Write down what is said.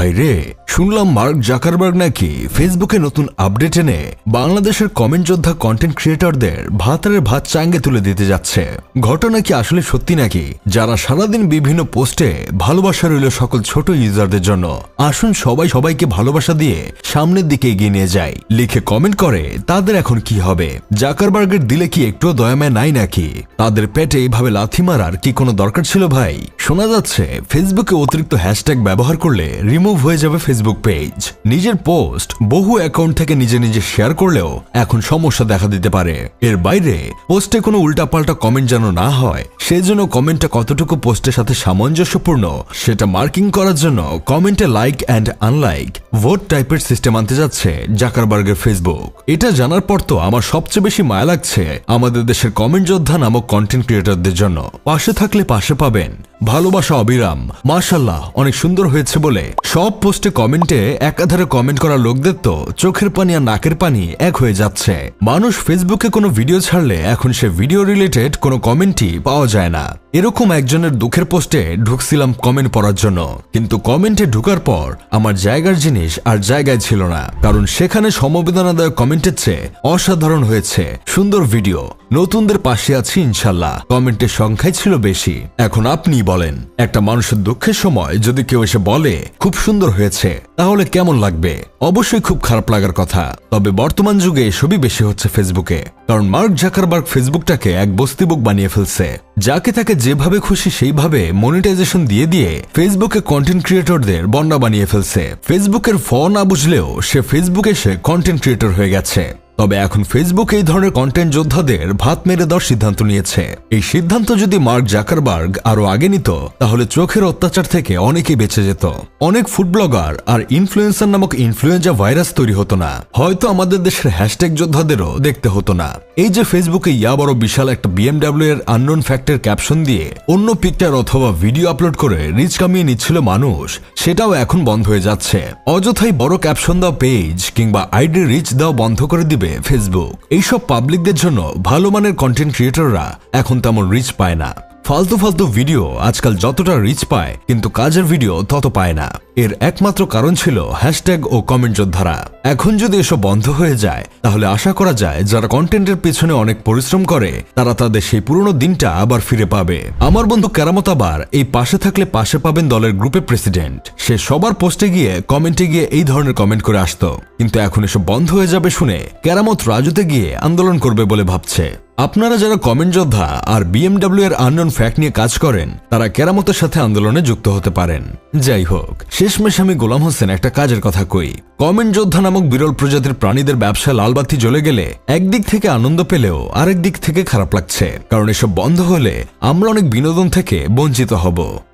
ভাইরে, শুনলাম mark Zuckerberg নাকি ফেসবুকে নতুন আপডেট এনে বাংলাদেশের কমেন্ট যোদ্ধা কন্টেন্ট ক্রিয়েটরদের ভাতের ভাত চাঙ্গে তুলে দিতে যাচ্ছে। ঘটনা কি আসলে সত্যি নাকি? যারা সারাদিন বিভিন্ন পোস্টে ভালোবাসা রইল সকল ছোট ইউজারদের জন্য, আসুন সবাই সবাইকে ভালোবাসা দিয়ে সামনের দিকে এগিয়ে নিয়ে যায় লিখে কমেন্ট করে তাদের এখন কি হবে? জাকারবার্গের দিলে কি একটু দয়ামায় নাই নাকি? তাদের পেটে এইভাবে লাথি মারার কি কোনো দরকার ছিল ভাই? শোনা যাচ্ছে ফেসবুকে অতিরিক্ত হ্যাশট্যাগ ব্যবহার করলে রিমুভ হয়ে যাবে ফেসবুক পেজ। নিজের পোস্ট বহু অ্যাকাউন্ট থেকে নিজে নিজে শেয়ার করলেও এখন সমস্যা দেখা দিতে পারে। এর বাইরে পোস্টে কোনো উল্টাপাল্টা কমেন্ট যেন না হয়, সেজন্য কমেন্টটা কতটুকু পোস্টের সাথে সামঞ্জস্যপূর্ণ সেটা মার্কিং করার জন্য কমেন্টে লাইক অ্যান্ড আনলাইক ভোট টাইপের সিস্টেম আনতে যাচ্ছে জাকারবার্গের ফেসবুক। এটা জানার পর তো আমার সবচেয়ে বেশি মায়া লাগছে আমাদের দেশের কমেন্ট যোদ্ধা নামক কন্টেন্ট ক্রিয়েটরদের জন্য। পাশে থাকলে পাশে পাবেন, ভালোবাসা অবিরাম, মাশাআল্লাহ অনেক সুন্দর হয়েছে বলে সব পোস্টে কমেন্টে একাধারে কমেন্ট করা লোকদের তো চোখের পানি আর নাকের পানি এক হয়ে যাচ্ছে। মানুষ ফেসবুকে কোনো ভিডিও ছাড়লে এখন সে ভিডিও রিলেটেড কোনো কমেন্টই পাওয়া যায় না। এরকম একজনের দুঃখের পোস্টে ঢুকছিলাম কমেন্ট পড়ার জন্য, কিন্তু কমেন্টে ঢুকার পর আমার জায়গার জিনিস আর জায়গায় ছিল না, কারণ সেখানে সমবেদনাদায়ক কমেন্টের চেয়ে অসাধারণ হয়েছে সুন্দর ভিডিও, নতুনদের পাশে আছি ইনশাল্লাহ কমেন্টের সংখ্যাই ছিল বেশি। এখন আপনি বলেন, একটা মানুষের দুঃখের সময় যদি কেউ এসে বলে খুব সুন্দর হয়েছে, তাহলে কেমন লাগবে? অবশ্যই খুব খারাপ লাগার কথা। তবে বর্তমান যুগে এসবই বেশি হচ্ছে ফেসবুকে, কারণ মার্ক জাকারবার্গ ফেসবুকটাকে এক বস্তিবুক বানিয়ে ফেলছে। যাকে তাকে যেভাবে খুশি সেইভাবে মনিটাইজেশন দিয়ে দিয়ে ফেসবুকে কন্টেন্ট ক্রিয়েটরদের বন্যা বানিয়ে ফেলছে। ফেসবুকের ফ না বুঝলেও সে ফেসবুকে এসে কন্টেন্ট ক্রিয়েটর হয়ে গেছে। তবে এখন ফেসবুক এই ধরনের কন্টেন্ট যোদ্ধাদের ভাত মেরে দেওয়ার সিদ্ধান্ত নিয়েছে। এই সিদ্ধান্ত যদি মার্ক জাকারবার্গ আরো আগে নিত, তাহলে চোখের অত্যাচার থেকে অনেকেই বেঁচে যেত। অনেক ফুড ব্লগার আর ইনফ্লুয়েন্সার নামক ইনফ্লুয়েঞ্জা ভাইরাস তৈরি হতো না, হয়তো আমাদের দেশের হ্যাশট্যাগ যোদ্ধাদেরও দেখতে হতো না। এই যে ফেসবুকে ইয়া বড় বিশাল একটা BMW এর আননোন ফ্যাক্টের ক্যাপশন দিয়ে অন্য পিকচার অথবা ভিডিও আপলোড করে রিচ কামিয়ে নিচ্ছিল মানুষ, সেটাও এখন বন্ধ হয়ে যাচ্ছে। অযথাই বড় ক্যাপশন দেওয়া পেজ কিংবা আইডি রিচ দেওয়া বন্ধ করে দিবে ফেসবুক। এইসব পাবলিকদের জন্য ভালো মানের কন্টেন্ট ক্রিয়েটররা এখন তেমন রিচ পায় না। ফালতু ফালতু ভিডিও আজকাল যতটা রিচ পায়, কিন্তু কাজের ভিডিও তত পায় না। এর একমাত্র কারণ ছিল হ্যাশট্যাগ ও কমেন্ট যোদ্ধারা। এখন যদি এসব বন্ধ হয়ে যায়, তাহলে আশা করা যায় যারা কন্টেন্টের পেছনে অনেক পরিশ্রম করে তারা তাদের সেই পুরনো দিনটা আবার ফিরে পাবে। আমার বন্ধু কেরামত আবার এই পাশে থাকলে পাশে পাবেন দলের গ্রুপের প্রেসিডেন্ট। সে সবার পোস্টে গিয়ে কমেন্টে গিয়ে এই ধরনের কমেন্ট করে আসতো, কিন্তু এখন এসব বন্ধ হয়ে যাবে শুনে কেরামত রাজুতে গিয়ে আন্দোলন করবে বলে ভাবছে। আপনারা যারা কমেন্ট যোদ্ধা আর BMW এর আননোন ফ্যাক্ট নিয়ে কাজ করেন, তারা কেরামতের সাথে আন্দোলনে যুক্ত হতে পারেন। যাই হোক, শেষমেশ আমি গোলাম হোসেন একটা কাজের কথা কই। কমেন্ট যোদ্ধা নামক বিরল প্রজাতির প্রাণীদের ব্যবসা লালবাতি জ্বলে গেলে একদিক থেকে আনন্দ পেলেও আরেক দিক থেকে খারাপ লাগছে, কারণ এসব বন্ধ হলে আমরা অনেক বিনোদন থেকে বঞ্চিত হব।